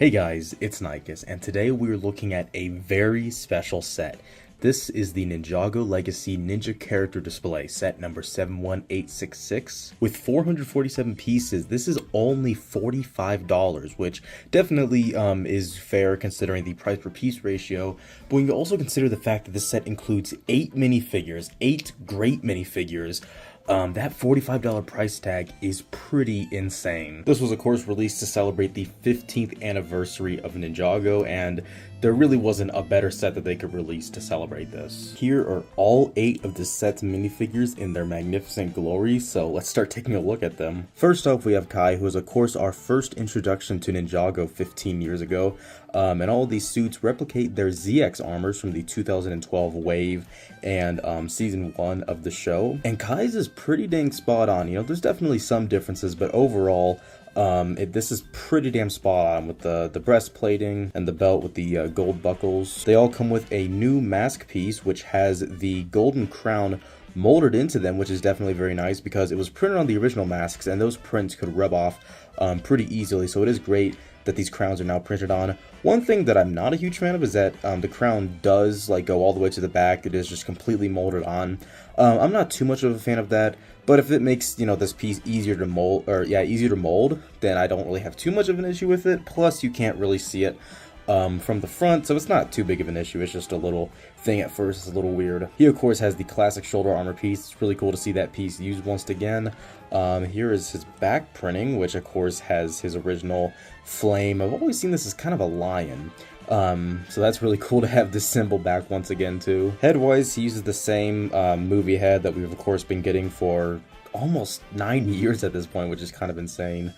Hey guys, it's Nikes, and today we're looking at a very special set. This is the Ninjago Legacy Ninja Character Display, set number 71866. With 447 pieces, this is only $45, which definitely is fair considering the price per piece ratio, but when you also consider the fact that this set includes 8 minifigures, 8 great minifigures, that $45 price tag is pretty insane. This was of course released to celebrate the 15th anniversary of Ninjago, and there really wasn't a better set that they could release to celebrate this. Here are all 8 of the set's minifigures in their magnificent glory, so let's start taking a look at them. First off, we have Kai, who is of course our first introduction to Ninjago 15 years ago, and all of these suits replicate their ZX armors from the 2012 wave and season 1 of the show. And Kai's is pretty dang spot on. You know, there's definitely some differences, but overall, this is pretty damn spot on with the breastplating and the belt with the gold buckles. They all come with a new mask piece, which has the golden crown molded into them, which is definitely very nice because it was printed on the original masks, and those prints could rub off pretty easily. So it is great that these crowns are now printed on. One thing that I'm not a huge fan of is that the crown does like go all the way to the back. It is just completely molded on. I'm not too much of a fan of that, but if it makes, you know, this piece easier to mold, then I don't really have too much of an issue with it. Plus, you can't really see it from the front, so it's not too big of an issue. It's just a little thing at first. It's a little weird. He of course has the classic shoulder armor piece. It's really cool to see that piece used once again. Here is his back printing, which of course has his original flame. I've always seen this as kind of a lion. So that's really cool to have this symbol back once again too. Head-wise, he uses the same movie head that we've of course been getting for almost 9 years at this point, which is kind of insane.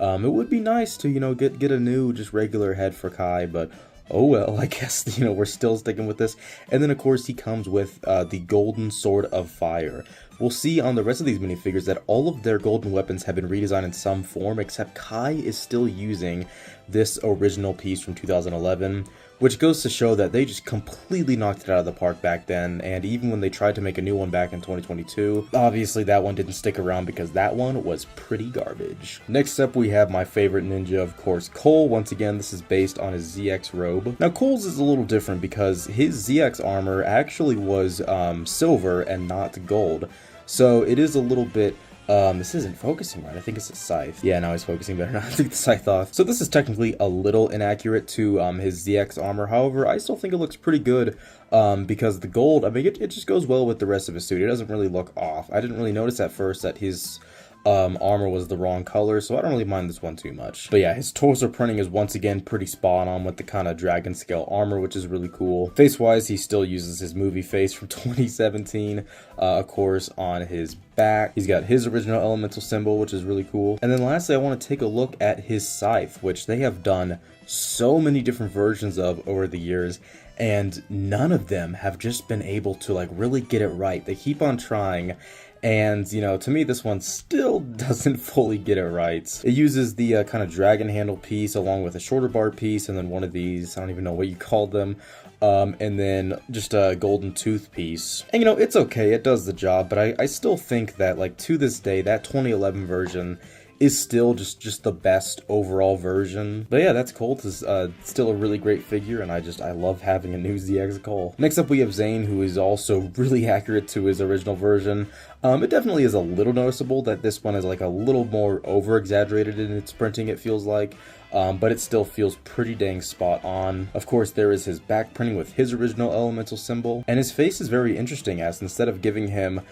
It would be nice to, you know, get a new, just regular head for Kai, but oh well, I guess, you know, we're still sticking with this. And then, of course, he comes with the Golden Sword of Fire. We'll see on the rest of these minifigures that all of their golden weapons have been redesigned in some form, except Kai is still using this original piece from 2011, which goes to show that they just completely knocked it out of the park back then. And even when they tried to make a new one back in 2022, obviously that one didn't stick around because that one was pretty garbage. Next up, we have my favorite ninja, of course, Cole. Once again, this is based on his ZX robe. Now, Cole's is a little different because his ZX armor actually was silver and not gold. So it is a little bit, this isn't focusing right. I think it's a scythe. Yeah, now he's focusing better. Now I think the scythe off. So this is technically a little inaccurate to his ZX armor. However, I still think it looks pretty good because the gold, I mean, it just goes well with the rest of his suit. It doesn't really look off. I didn't really notice at first that his armor was the wrong color, so I don't really mind this one too much. But yeah, his torso printing is once again pretty spot on with the kind of dragon scale armor, which is really cool. Face wise, he still uses his movie face from 2017, of course, on his back. He's got his original elemental symbol, which is really cool. And then lastly, I want to take a look at his scythe, which they have done so many different versions of over the years, and none of them have just been able to like really get it right. They keep on trying, and, you know, to me, this one still doesn't fully get it right. It uses the kind of dragon handle piece along with a shorter bar piece, and then one of these, I don't even know what you call them, and then just a golden tooth piece. And, you know, it's okay, it does the job, but I still think that, like, to this day, that 2011 version is still just the best overall version. But yeah, that's Colt. Is still a really great figure, and I love having a new ZX Cole. Next up, we have Zane, who is also really accurate to his original version. It definitely is a little noticeable that this one is like a little more over-exaggerated in its printing, it feels like. But it still feels pretty dang spot on. Of course, there is his back printing with his original elemental symbol, and his face is very interesting, as instead of giving him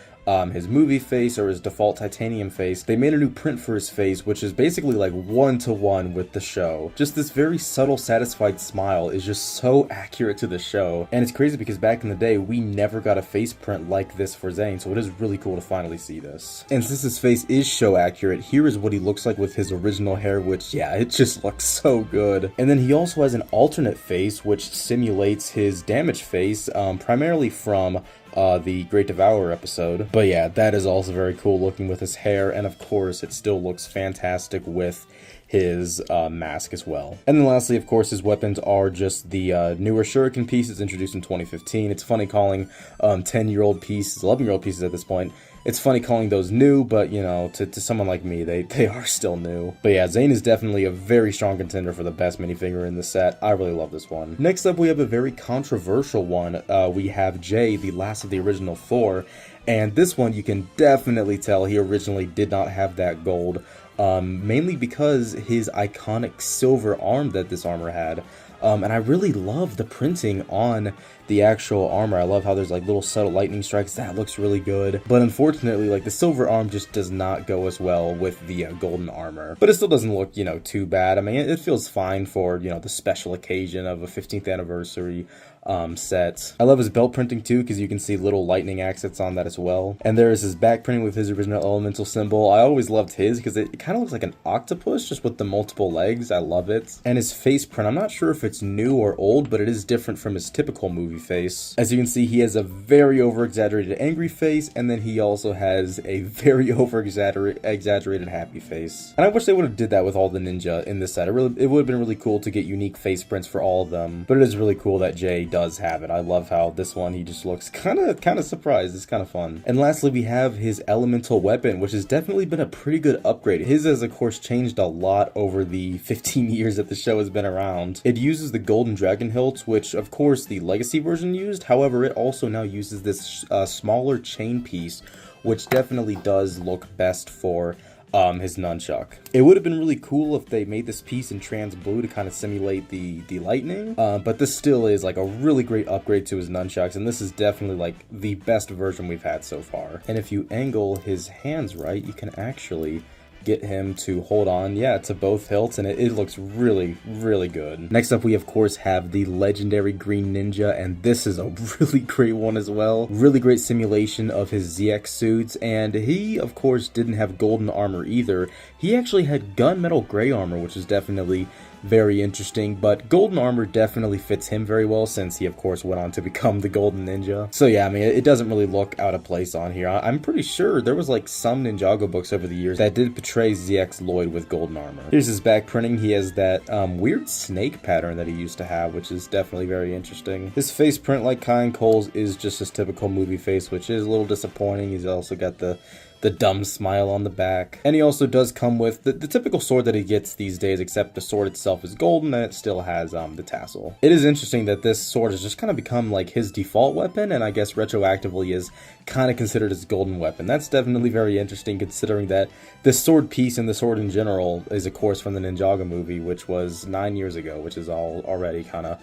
his movie face or his default titanium face, they made a new print for his face, which is basically like one-to-one with the show. Just this very subtle, satisfied smile is just so accurate to the show, and it's crazy because back in the day, we never got a face print like this for Zane, so it is really cool to finally see this. And since his face is show accurate, here is what he looks like with his original hair, which, yeah, it just looks so good. And then he also has an alternate face, which simulates his damaged face, primarily from the Great Devourer episode. But yeah, that is also very cool looking with his hair, and of course, it still looks fantastic with his mask as well. And then lastly, of course, his weapons are just the newer shuriken pieces introduced in 2015. It's funny calling 10-year-old pieces, 11-year-old pieces at this point, it's funny calling those new, but you know, to someone like me, they are still new. But yeah, Zane is definitely a very strong contender for the best minifigure in the set. I really love this one. Next up, we have a very controversial one. We have Jay, the last of the original Thor, and this one you can definitely tell he originally did not have that gold, mainly because his iconic silver arm that this armor had. And I really love the printing on the actual armor. I love how there's like little subtle lightning strikes. That looks really good. But unfortunately, like the silver arm just does not go as well with the golden armor. But it still doesn't look, you know, too bad. I mean, it feels fine for, you know, the special occasion of a 15th anniversary set. I love his belt printing too, because you can see little lightning accents on that as well. And there is his back printing with his original elemental symbol. I always loved his because it kind of looks like an octopus just with the multiple legs. I love it. And his face print, I'm not sure if it's new or old, but it is different from his typical movie face. As you can see, he has a very over exaggerated angry face, and then he also has a very over exaggerated happy face. And I wish they would have did that with all the ninja in this set. It would have been really cool to get unique face prints for all of them. But it is really cool that Jay does have it. I love how this one, he just looks kind of surprised. It's kind of fun. And lastly, we have his elemental weapon, which has definitely been a pretty good upgrade. His has of course changed a lot over the 15 years that the show has been around. It uses the golden dragon hilt, which of course the legacy version used. However, it also now uses this smaller chain piece, which definitely does look best for his nunchuck. It would have been really cool if they made this piece in trans blue to kind of simulate the lightning, but this still is like a really great upgrade to his nunchucks, and this is definitely like the best version we've had so far. And if you angle his hands right, you can actually get him to hold on, yeah, to both hilts, and it looks really, really good. Next up, we of course have the legendary Green Ninja, and this is a really great one as well. Really great simulation of his ZX suits, and he of course didn't have golden armor either. He actually had gunmetal gray armor, which is definitely very interesting, but golden armor definitely fits him very well since he of course went on to become the Golden Ninja. So yeah, I mean, it doesn't really look out of place on here. I'm pretty sure there was like some Ninjago books over the years that did portray ZX Lloyd with golden armor. Here's his back printing. He has that weird snake pattern that he used to have, which is definitely very interesting. His face print, like Kyan Cole's, is just his typical movie face, which is a little disappointing. He's also got the dumb smile on the back. And he also does come with the typical sword that he gets these days, except the sword itself is golden and it still has the tassel. It is interesting that this sword has just kind of become like his default weapon, and I guess retroactively is kind of considered his golden weapon. That's definitely very interesting, considering that this sword piece and the sword in general is of course from the Ninjago movie, which was 9 years ago, which is all already kind of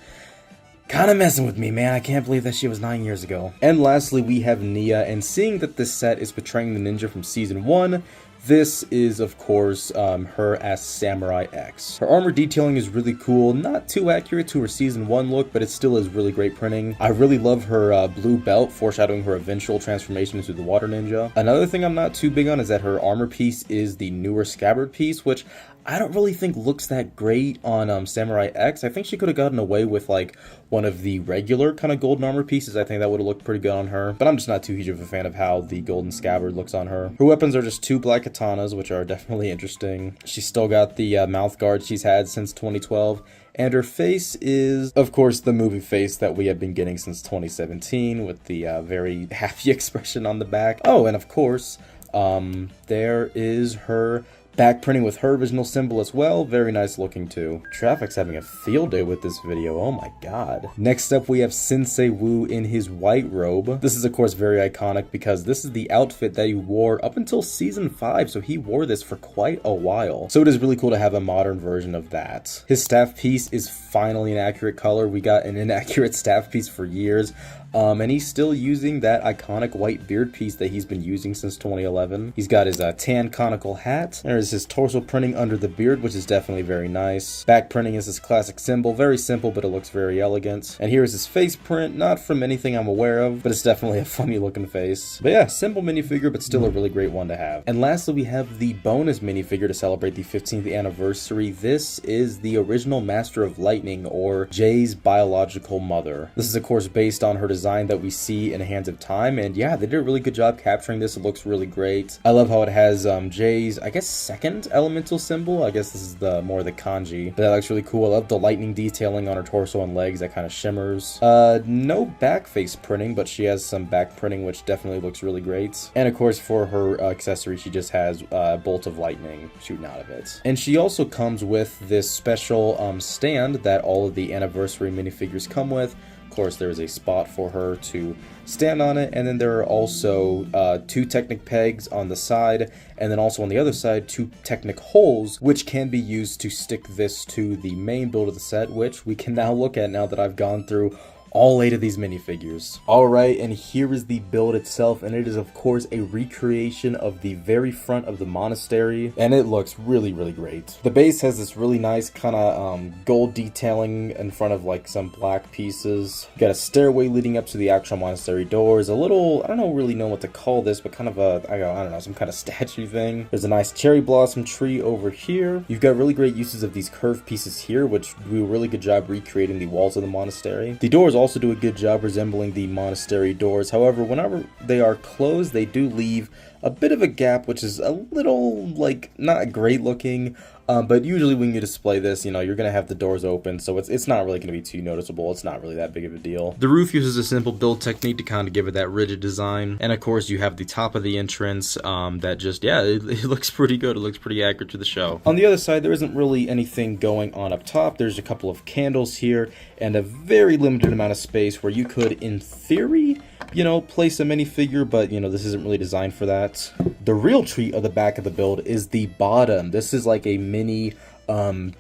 messing with me, man. I can't believe that shit was 9 years ago. And lastly, we have Nia, and seeing that this set is portraying the ninja from season 1, this is, of course, her as Samurai X. Her armor detailing is really cool, not too accurate to her season 1 look, but it still is really great printing. I really love her blue belt, foreshadowing her eventual transformation into the Water Ninja. Another thing I'm not too big on is that her armor piece is the newer scabbard piece, which I don't really think looks that great on Samurai X. I think she could have gotten away with like one of the regular kind of golden armor pieces. I think that would have looked pretty good on her, but I'm just not too huge of a fan of how the golden scabbard looks on her. Her weapons are just 2 black katanas, which are definitely interesting. She's still got the mouth guard she's had since 2012. And her face is, of course, the movie face that we have been getting since 2017 with the very happy expression on the back. Oh, and of course, there is her back printing with her original symbol as well. Very nice looking too. Traffic's having a field day with this video. Oh my god. Next up, we have Sensei Wu in his white robe. This is of course very iconic because this is the outfit that he wore up until season 5, so he wore this for quite a while. So it is really cool to have a modern version of that. His staff piece is finally an accurate color. We got an inaccurate staff piece for years. And he's still using that iconic white beard piece that he's been using since 2011. He's got his tan conical hat. There's his torso printing under the beard, which is definitely very nice. Back printing is his classic symbol. Very simple, but it looks very elegant. And here's his face print, not from anything I'm aware of, but it's definitely a funny looking face. But yeah, simple minifigure, but still a really great one to have. And lastly, we have the bonus minifigure to celebrate the 15th anniversary. This is the original Master of Lightning, or Jay's biological mother. This is of course based on her design design that we see in Hands of Time. And yeah, they did a really good job capturing this. It looks really great. I love how it has Jay's, I guess, second elemental symbol. I guess this is the more the kanji, but that looks really cool. I love the lightning detailing on her torso and legs that kind of shimmers. No back face printing, but she has some back printing, which definitely looks really great. And of course, for her accessory, she just has a bolt of lightning shooting out of it. And she also comes with this special stand that all of the anniversary minifigures come with. Of course, there is a spot for her to stand on it, and then there are also 2 Technic pegs on the side, and then also on the other side 2 Technic holes, which can be used to stick this to the main build of the set, which we can now look at now that I've gone through all 8 of these minifigures. Alright, and here is the build itself, and it is of course a recreation of the very front of the monastery, and it looks really, really great. The base has this really nice kind of gold detailing in front of like some black pieces. You got a stairway leading up to the actual monastery doors, a little, I don't really know what to call this, but kind of a, I don't know, some kind of statue thing. There's a nice cherry blossom tree over here. You've got really great uses of these curved pieces here, which do a really good job recreating the walls of the monastery. The doors also do a good job resembling the monastery doors. However, whenever they are closed, they do leave a bit of a gap, which is a little, like, not great looking. But usually when you display this, you know, you're going to have the doors open, so it's not really going to be too noticeable. It's not really that big of a deal. The roof uses a simple build technique to kind of give it that rigid design. And of course, you have the top of the entrance that just, yeah, it looks pretty good. It looks pretty accurate to the show. On the other side, there isn't really anything going on up top. There's a couple of candles here and a very limited amount of space where you could, in theory, you know, place a minifigure, but, you know, this isn't really designed for that. The real treat of the back of the build is the bottom. This is like a mini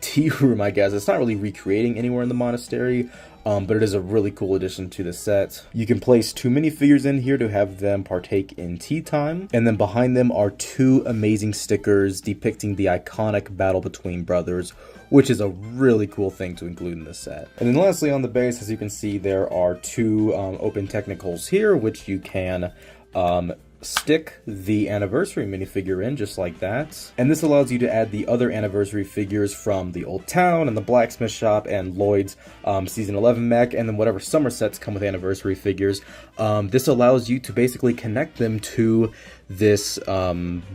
tea room, I guess. It's not really recreating anywhere in the monastery, but it is a really cool addition to the set. You can place 2 minifigures in here to have them partake in tea time, and then behind them are 2 amazing stickers depicting the iconic battle between brothers, which is a really cool thing to include in this set. And then lastly, on the base, as you can see, there are 2 open Technic holes here, which you can stick the anniversary minifigure in, just like that. And this allows you to add the other anniversary figures from the Old Town and the Blacksmith Shop and Lloyd's Season 11 mech, and then whatever summer sets come with anniversary figures. This allows you to basically connect them to this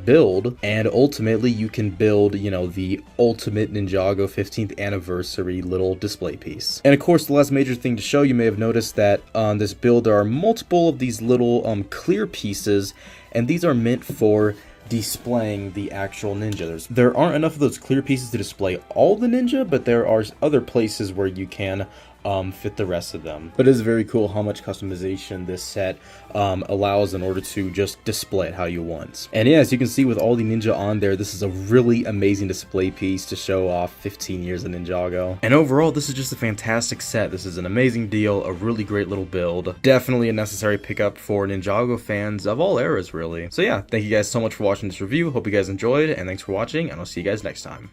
build, and ultimately you can build, you know, the ultimate Ninjago 15th anniversary little display piece. And of course, the last major thing to show, you may have noticed that on this build there are multiple of these little clear pieces, and these are meant for displaying the actual ninja. There aren't enough of those clear pieces to display all the ninja, but there are other places where you can fit the rest of them. But it is very cool how much customization this set allows in order to just display it how you want. And yeah, as you can see with all the ninja on there, this is a really amazing display piece to show off 15 years of Ninjago. And overall, this is just a fantastic set. This is an amazing deal, a really great little build. Definitely a necessary pickup for Ninjago fans of all eras, really. So yeah, thank you guys so much for watching this review. Hope you guys enjoyed, and thanks for watching, and I'll see you guys next time.